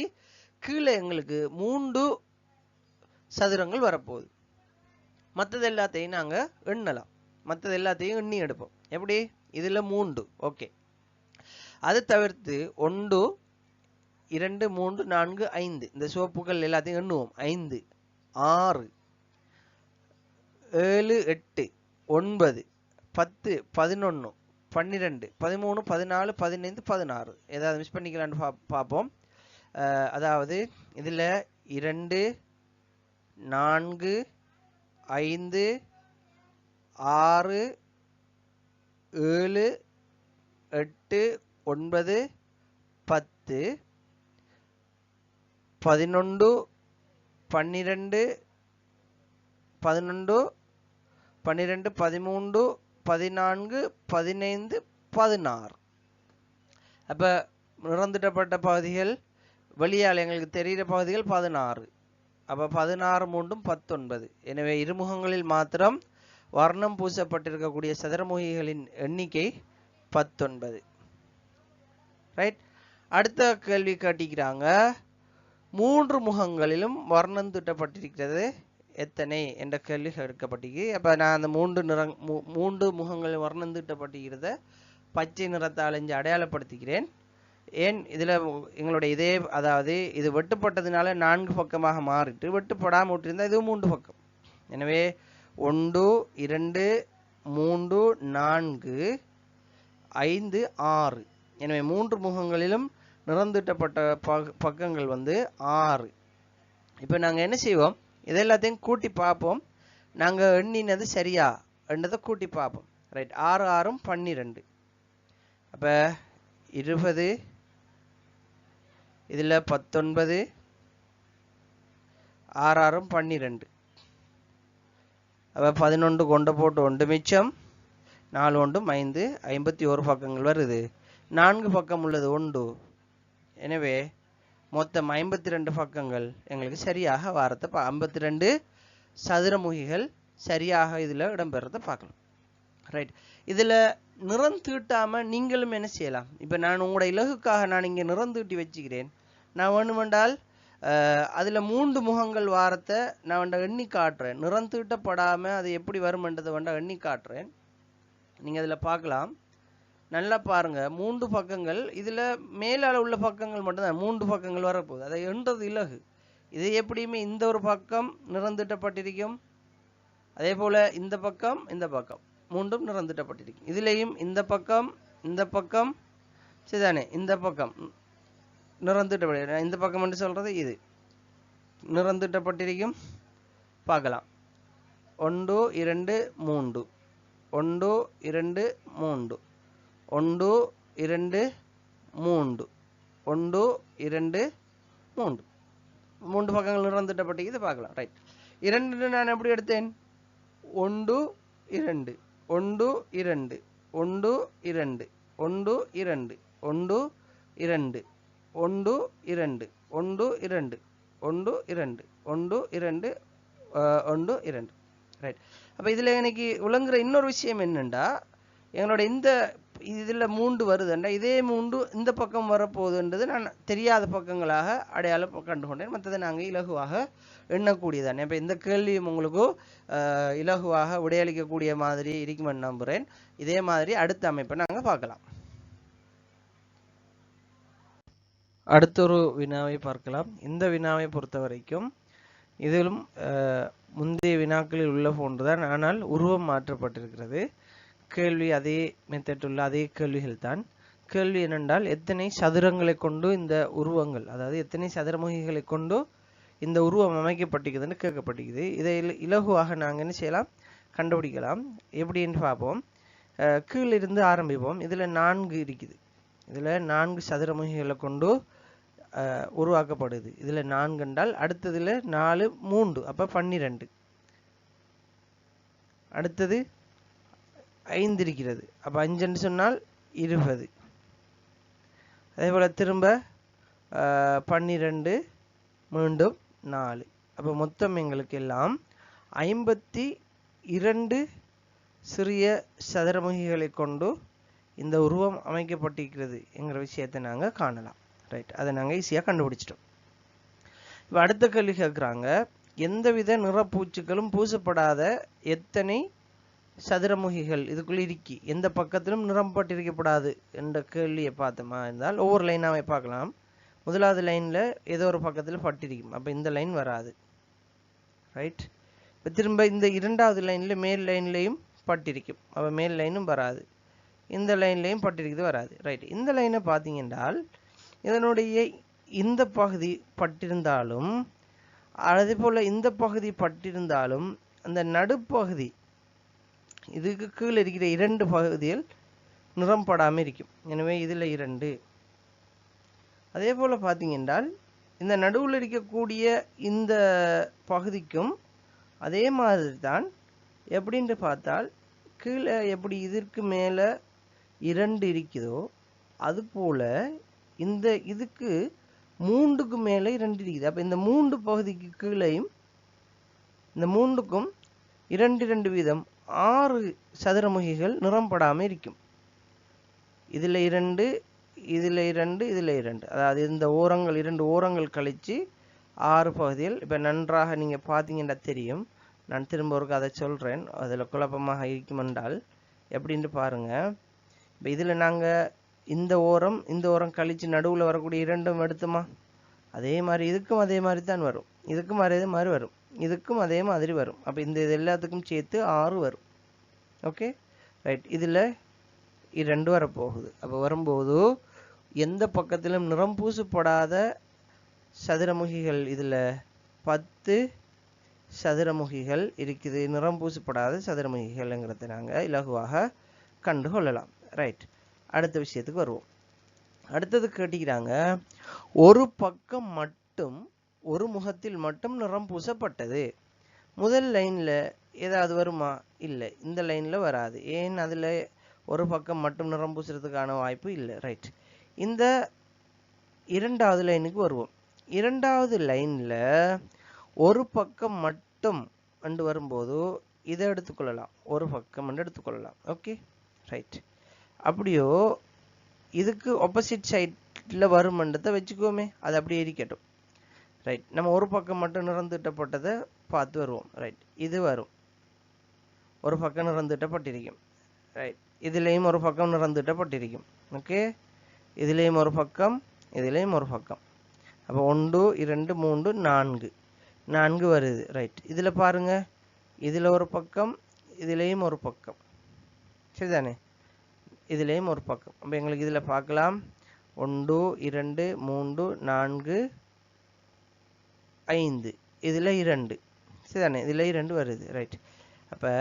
கீழே எங்களுக்கு 3 சதுரங்கள் வரப்போகுது. மற்றது எல்லாத்தையும் நாங்கள் எண்ணலாம். மற்றது எல்லாத்தையும் எண்ணி எடுப்போம். எப்படி? இதில் 3. ஓகே, அது தவிர்த்து 1 2 3 4 5 இந்த சிவப்புகள் எல்லாத்தையும் எண்ணுவோம். 5 6 7 8 9 10 11 12 13 14 15 16 ஏதாவது மிஸ் பண்ணிக்கலான்னு பார்ப்போம். அதாவது இதில் 2 4 5 6 7 8 9 10 11 12 11 12 13 14 15 16. அப்போ நிறந்திட்டப்பட்ட பகுதிகள் வெளியால் எங்களுக்கு தெரிகிற பகுதிகள் 16. அப்போ 16 3 19. எனவே இருமுகங்களில் மாத்திரம் வர்ணம் பூசப்பட்டிருக்கக்கூடிய சதுரமுகிகளின் எண்ணிக்கை 19. ரைட். அடுத்த கேள்வி கேட்டிக்கிறாங்க, 3 முகங்களிலும் வர்ணம் தீட்டப்பட்டிருக்கிறது எத்தனை என்ற கேள்வி கேட்கப்பட்டிருக்கு. அப்போ நான் அந்த 3 முகங்களில் வர்ணம் தீட்டப்பட்டிருக்கிறத பச்சை நிறத்தால் அடையாளப்படுத்துகிறேன். ஏன்? இதில் எங்களுடைய இதே, அதாவது இது வெட்டுப்பட்டதுனால 4 பக்கமாக மாறிட்டு, வெட்டுப்படாமல் விட்டிருந்தால் இது 3 பக்கம். எனவே 1 2 3 4 5 6. எனவே 3 முகங்களிலும் நிறந்தீட்டப்பட்ட பக்கங்கள் 6. இப்போ நாங்கள் என்ன செய்வோம்? இதெல்லாத்தையும் கூட்டி பார்ப்போம். நாங்கள் எண்ணினது சரியா என்றதை கூட்டி பார்ப்போம். ரைட். 6 6 12. அப்போ 20, இதில் 19, 6 6 12. அப்போ 11 கொண்டு போட்டு 1 மிச்சம், 4 1 5 51 பக்கங்கள் வருது. 4 பக்கம் உள்ளது 1. எனவே மொத்தம் 52 பக்கங்கள் எங்களுக்கு சரியாக வாரத்தை 52 சதுரமுகிகள் சரியாக இதில் இடம்பெறதை பார்க்கலாம். ரைட். இதில் நிறம் தீட்டாமல் நீங்களும் என்ன செய்யலாம்? இப்போ நான் உங்களோட இலகுக்காக நான் இங்கே நிறம் தீட்டி வச்சுக்கிறேன். நான் வேணுமென்றால் அதில் 3 முகங்கள் வாரத்தை நான் எண்ணி காட்டுறேன். நிறம் தீட்டப்படாமல் அது எப்படி வருமென்றதை எண்ணி காட்டுறேன். நீங்கள் அதில் பார்க்கலாம். நல்லா பாருங்க, 3 பக்கங்கள், இதில் மேலால் உள்ள பக்கங்கள் மட்டும்தான் 3 பக்கங்கள் வரப்போகுது. அதை எண்றது இலகு. இது எப்படியுமே இந்த ஒரு பக்கம் நிறந்திட்டப்பட்டிருக்கும், அதே போல இந்த பக்கம் இந்த பக்கம் 3ம் நிறந்திட்டப்பட்டிருக்கும். இதுலேயும் இந்த பக்கம் சரிதானே, இந்த பக்கம் நிறந்திட்டப்பட்டிருக்கும். இந்த பக்கம் என்று சொல்றது இது நிறந்திட்டப்பட்டிருக்கும். பார்க்கலாம். 1 2 3 1 2 3 1 2 3 1 2 3 3 பக்கங்கள் நிறந்திட்டப்பட்டிருக்குது. பார்க்கலாம். ரைட். 2 நான் எப்படி எடுத்தேன்? 1 2 1 2 1 2 1 2 1 2 1 2 1 2 1 2 1 2 1 2 ரைட். அப்போ இதில் எனக்கு விளங்குற இன்னொரு விஷயம் என்னென்னா, எங்களோட இந்த இதில் 3 வருதுண்டா, இதே 3 இந்த பக்கம் வரப்போகுதுன்றது நான் தெரியாத பக்கங்களாக அடையாளம் கண்டுகொண்டேன். மற்றதை நாங்கள் இலகுவாக எண்ணக்கூடியதானே. இப்போ இந்த கேள்வியும் உங்களுக்கு இலகுவாக விடையளிக்கக்கூடிய மாதிரி இருக்குமென்னு நம்புகிறேன். இதே மாதிரி அடுத்த அமைப்பை நாங்கள் பார்க்கலாம். அடுத்த ஒரு வினாவை பார்க்கலாம். இந்த வினாவை பொறுத்த வரைக்கும் இதிலும் முந்தைய வினாக்களில் உள்ள போன்றுதான், ஆனால் உருவம் மாற்றப்பட்டிருக்கிறது. கேள்வி அதே மெத்தட் உள்ள அதே கேள்விகள் தான். கேள்வி என்னென்றால், எத்தனை சதுரங்களை கொண்டு இந்த உருவங்கள், அதாவது எத்தனை சதுரமுகிகளை கொண்டு இந்த உருவம் அமைக்கப்பட்டிருக்குதுன்னு கேட்கப்பட்டிருக்குது. இதை இலகுவாக நாங்கள் என்ன செய்யலாம், கண்டுபிடிக்கலாம். எப்படின்னு பார்ப்போம். கீழிருந்து ஆரம்பிப்போம். இதில் 4 இருக்குது. இதில் 4 சதுரமுகிகளை கொண்டு உருவாக்கப்படுது. இதில் 4 என்றால் அடுத்ததில் 4 3, அப்போ 12. அடுத்தது 5 இருக்கிறது, அப்போ 5 என்று சொன்னால் 20. அதே போல் திரும்ப 12 மீண்டும் 4, அப்போ மொத்தம் எங்களுக்கு எல்லாம் 52 சிறிய சதுரமுகிகளை கொண்டு இந்த உருவம் அமைக்கப்பட்டிருக்கிறது என்கிற விஷயத்தை நாங்கள் காணலாம். ரைட், அதை நாங்கள் ஈஸியாக கண்டுபிடிச்சிட்டோம். இப்போ அடுத்த கேள்வி கேட்குறாங்க, எந்தவித நிறப்பூச்சுக்களும் பூசப்படாத எத்தனை சதுரமுகிகள் இதுக்குள்ள இருக்கி, எந்த பக்கத்திலும் நிறம் பட்டிருக்கப்படாது என்ற கேள்வியை பார்த்தோமா இருந்தால் ஒவ்வொரு லைனாவே பார்க்கலாம். முதலாவது லைனில் ஏதோ ஒரு பக்கத்தில் பட்டிருக்கும், அப்போ இந்த லைன் வராது. ரைட். இப்போ திரும்ப இந்த இரண்டாவது லைனில் மேல் லைன்லையும் பட்டிருக்கும், அப்போ மேல் லைனும் வராது. இந்த லைன்லையும் பட்டிருக்குது, வராது. ரைட். இந்த லைனை பார்த்தீங்கன்றால் இதனுடைய இந்த பகுதி பட்டிருந்தாலும், அதே போல் இந்த பகுதி பட்டிருந்தாலும், அந்த நடுப்பகுதி இதுக்கு கீழே இருக்கிற 2 பகுதியில் நிறம் படாமல் இருக்கும். எனவே இதில் 2. அதே போல் பார்த்தீங்கன்றால் இந்த நடுவில் இருக்கக்கூடிய இந்த பகுதிக்கும் அதே மாதிரி தான். எப்படின்னு பார்த்தால் கீழே எப்படி இதற்கு மேலே 2 இருக்குதோ அதுபோல் இந்த இதுக்கு 3க்கு மேலே 2 இருக்குது. அப்போ இந்த 3 பகுதிக்கு கீழேயும் இந்த 3க்கும் 2 வீதம் 6 சதுரமுகிகள் நிறம்படாமல் இருக்கும். இதில் 2, இதில் 2, இதில் 2, அதாவது இந்த ஓரங்கள் 2 ஓரங்கள் கழித்து 6 பகுதிகள். இப்போ நன்றாக நீங்கள் பார்த்தீங்கன்னா தெரியும். நான் திரும்ப ஒரு கதை சொல்கிறேன், அதில் குழப்பமாக இருக்குமென்றால் எப்படின்ட்டு பாருங்கள். இப்போ இதில் நாங்கள் இந்த ஓரம் கழித்து நடுவில் வரக்கூடிய 2 எடுத்தோமா, அதே மாதிரி இதுக்கும் அதே மாதிரி தான் வரும், இதுக்கும் அதே மாதிரி வரும், இதுக்கும் அதே மாதிரி வரும். அப்போ இந்த இது எல்லாத்துக்கும் சேர்த்து 6 வரும். Okay, right. இதில் 2 வரப்போகுது. அப்போ வரும்போது எந்த பக்கத்திலும் நிறம் பூசப்படாத சதுரமுகிகள் இதில் 10 சதுரமுகிகள் இருக்குது. நிறம் பூசப்படாத சதுரமுகிகள்ங்கிறத நாங்கள் இலகுவாக கண்டுகொள்ளலாம். ரைட். அடுத்த விஷயத்துக்கு வருவோம். அடுத்தது கேட்டிக்கிறாங்க, ஒரு பக்கம் மட்டும் ஒரு முகத்தில் மட்டும் நிறம் பூசப்பட்டது. முதல் லைனில் ஏதாவது வருமா? இல்லை, இந்த லைனில் வராது. ஏன்? அதில் ஒரு பக்கம் மட்டும் நிறம் பூசுறதுக்கான வாய்ப்பு இல்லை. ரைட். இந்த இரண்டாவது லைனுக்கு வருவோம். இரண்டாவது லைனில் ஒரு பக்கம் மட்டும் என்று வரும்போது இதை எடுத்துக்கொள்ளலாம், ஒரு பக்கம் என்று எடுத்துக்கொள்ளலாம். Okay, right. அப்படியோ இதுக்கு ஆப்போசிட் சைடில் வருமன்றதை வச்சுக்கோமே, அது அப்படியே இருக்கட்டும். ரைட். நம்ம ஒரு பக்கம் மட்டும் நிறந்திட்டப்பட்டதை பார்த்து வருவோம். ரைட். இது வரும், ஒரு பக்கம் நிறந்திட்டப்பட்டிருக்கும். ரைட். இதுலேயும் ஒரு பக்கம் நிறந்திட்டப்பட்டிருக்கும். ஓகே, இதுலேயும் ஒரு பக்கம், இதுலேயும் ஒரு பக்கம். அப்போ 1 2 3 4 வருது. ரைட். இதில் பாருங்க, இதில் ஒரு பக்கம், இதுலேயும் ஒரு பக்கம், சரிதானே? இதுலேயும் ஒரு பக்கம். அப்போ எங்களுக்கு இதில் பார்க்கலாம் 1 2 3 4 5, இதில் 2, சரிதானே? இதில் 2 வருது. ரைட். அப்போ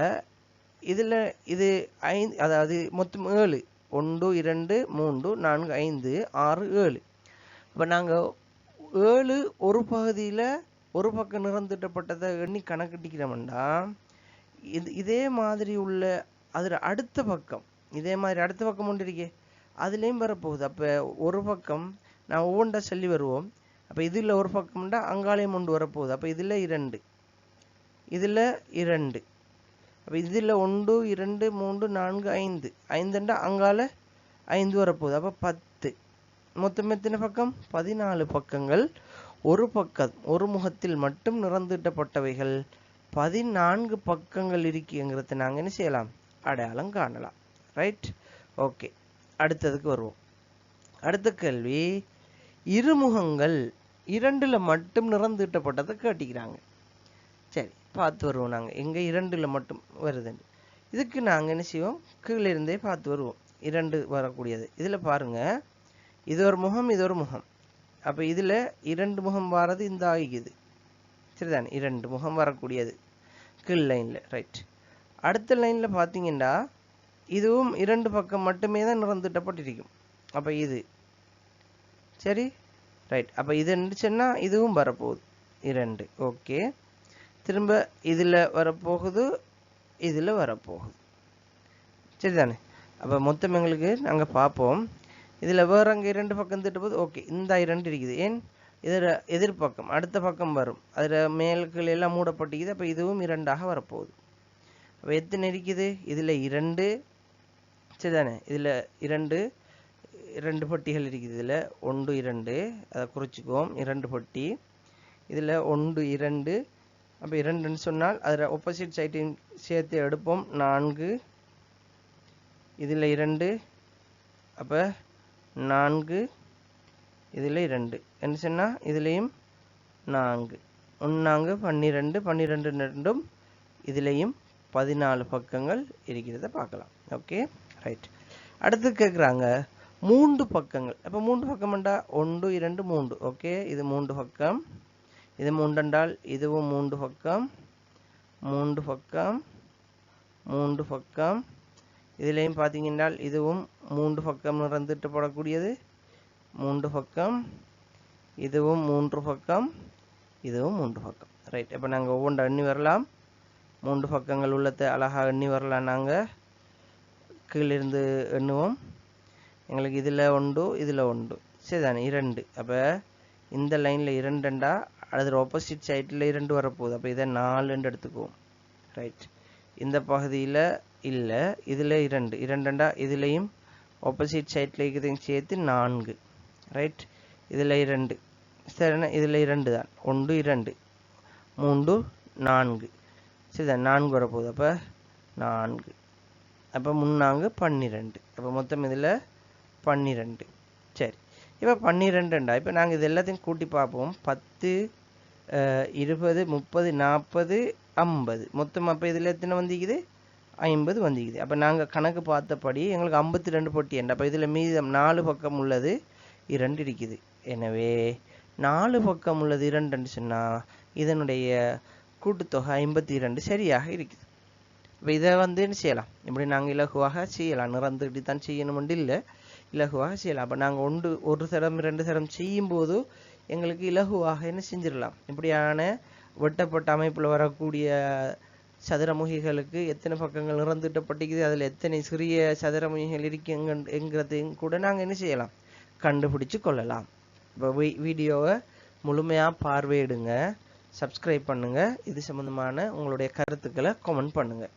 இதில் இது 5, அதாவது மொத்தம் 7. 1 2 3 4 5 6 7. அப்போ நாங்கள் 7 ஒரு பகுதியில் ஒரு பக்கம் நிறந்திட்டப்பட்டதை எண்ணி கணக்கிட்டிக்கிறோம்னா இதே மாதிரி உள்ள அதில் அடுத்த பக்கம், இதே மாதிரி அடுத்த பக்கம் ஒன்று இருக்கே, அதுலேயும் வரப்போகுது. அப்போ ஒரு பக்கம் நான் ஒவ்வொன்றா சொல்லி வருவோம். அப்போ இதில் ஒரு பக்கம்னா அங்காலயம் கொண்டு வரப்போகுது. அப்போ இதில் 2, இதில் 2, அப்போ இதில் 1 2 3 4 5, 5ண்டா அங்கால 5 வரப்போகுது. அப்போ 10. மொத்தம் எத்தனை பக்கம்? 14 பக்கங்கள். ஒரு பக்கம் ஒரு முகத்தில் மட்டும் நிறந்தீட்டப்பட்டவைகள் 14 பக்கங்கள் இருக்குங்கிறத நாங்கள் என்ன செய்யலாம்? அடையாளம் காணலாம். Right, okay. அடுத்ததுக்கு வருவோம். அடுத்த கேள்வி, இருமுகங்கள் 2ல் மட்டும் நிறந்தீட்டப்பட்டதை கேட்டிக்கிறாங்க. சரி, பார்த்து வருவோம். நாங்கள் எங்கே 2ல் மட்டும் வருதுன்னு இதுக்கு நாங்கள் என்ன செய்வோம்? கீழே இருந்தே பார்த்து வருவோம். 2 வரக்கூடியது இதில் பாருங்க, இது ஒரு முகம், இது ஒரு முகம். அப்போ இதில் 2 முகம் வர்றது இந்த ஆகிக்குது. சரிதானே? 2 முகம் வரக்கூடியது கீழ் லைனில். ரைட், அடுத்த லைனில் பார்த்தீங்கன்னா இதுவும் 2 பக்கம் மட்டுமே தான் நிறந்தீட்டப்பட்டிருக்கும். அப்போ இது சரி, ரைட். அப்போ இது இருந்துச்சுன்னா இதுவும் வரப்போகுது 2. ஓகே, திரும்ப இதில் வரப்போகுது, இதில் வரப்போகுது. சரிதானே? அப்போ மொத்தம் எங்களுக்கு நாங்கள் பார்ப்போம். இதில் வேறு அங்கே 2 பக்கம் திட்ட போது ஓகே, இந்த 2 இருக்குது. ஏன்? இதில் எதிர்பக்கம் அடுத்த பக்கம் வரும், அதில் மேல்கள் எல்லாம் மூடப்பட்டிருக்குது. அப்போ இதுவும் 2ஆக வரப்போகுது. அப்போ எத்தனை இருக்குது? இதில் 2. சரிதானே? இதில் 2 பட்டிகள் இருக்குது. இதில் 1 2, அதை குறிச்சிக்குவோம், 2 பட்டி. இதில் 1 2, அப்போ 2ன்னு சொன்னால் அதில் ஆப்போசிட் சைட்டையும் சேர்த்து எடுப்போம், 4. இதில் 2, அப்போ 4, இதில் 2 என்ன சொன்னால் இதுலேயும் 4, 1 12, 12 2ம் இதுலேயும் 14 பக்கங்கள் இருக்கிறத பார்க்கலாம். Okay, right. அடுத்து கேட்குறாங்க 3 பக்கங்கள். அப்போ 3 பக்கம்ண்டா 1 2 3. ஓகே, இது 3 பக்கம், இது 3 என்றால் இதுவும் 3 பக்கம், 3 பக்கம், 3 பக்கம். இதுலேயும் பார்த்தீங்கன்னா இதுவும் 3 பக்கம் நிறந்தீட்டப்படக்கூடியது, 3 பக்கம், இதுவும் 3 பக்கம், இதுவும் 3 பக்கம். ரைட், இப்போ நாங்கள் ஒவ்வொன்றா எண்ணி வரலாம். 3 பக்கங்கள் உள்ளத்தை அழகாக எண்ணி வரலாம். நாங்கள் கீழிருந்து எண்ணுவோம். எங்களுக்கு இதில் 1, இதில் 1. சரிதானே? 2. அப்போ இந்த லைனில் 2ண்டா அதில் ஆப்போசிட் சைட்டில் 2 வரப்போகுது. அப்போ இதை 4 எடுத்துக்குவோம். ரைட், இந்த பகுதியில் இல்லை, இதில் 2, 2ண்டா இதுலேயும் ஆப்போசிட் சைட்டில் இருக்கிறதையும் சேர்த்து 4. ரைட், இதில் 2. சரிண்ணா? இதில் 2 தான், 1 2 3 4. சரிதான், 4 வரப்போகுது. அப்போ 4, அப்போ 3 12. அப்போ மொத்தம் இதில் 12. சரி, இப்போ 12ண்டா இப்போ நாங்கள் இது எல்லாத்தையும் கூட்டி பார்ப்போம். 10 20 30 40 50 மொத்தம். அப்போ இதில் எத்தனை வந்திக்குது? 50 வந்திக்குது. அப்போ நாங்கள் கணக்கு பார்த்தபடி எங்களுக்கு 52 பொட்டி உண்டு. அப்போ இதில் மீதம் 4 பக்கம் உள்ளது 2 இருக்குது. எனவே 4 பக்கம் உள்ளது 2ன்னு சொன்னால் இதனுடைய கூட்டுத்தொகை 52 சரியாக இருக்குது. இப்போ இதை என்ன செய்யலாம்? இப்படி நாங்கள் இலகுவாக செய்யலாம். நிறந்துட்டு தான் செய்யணும்னு இல்லை, இலகுவாக செய்யலாம். அப்போ நாங்கள் ஒரு தரம் 2 தரம் செய்யும்போது எங்களுக்கு இலகுவாக என்ன செஞ்சிடலாம்? இப்படியான வெட்டப்பட்ட அமைப்பில் வரக்கூடிய சதுரமுகிகளுக்கு எத்தனை பக்கங்கள் நிறந்தீட்டப்பட்டிருக்குது, அதில் எத்தனை சிறிய சதுரமுகிகள் இருக்குங்கிறதையும் கூட நாங்கள் என்ன செய்யலாம்? கண்டுபிடிச்சு கொள்ளலாம். இப்போ வீடியோவை முழுமையாக பார்வையிடுங்க, சப்ஸ்கிரைப் பண்ணுங்கள். இது சம்மந்தமான உங்களுடைய கருத்துக்களை கமெண்ட் பண்ணுங்கள்.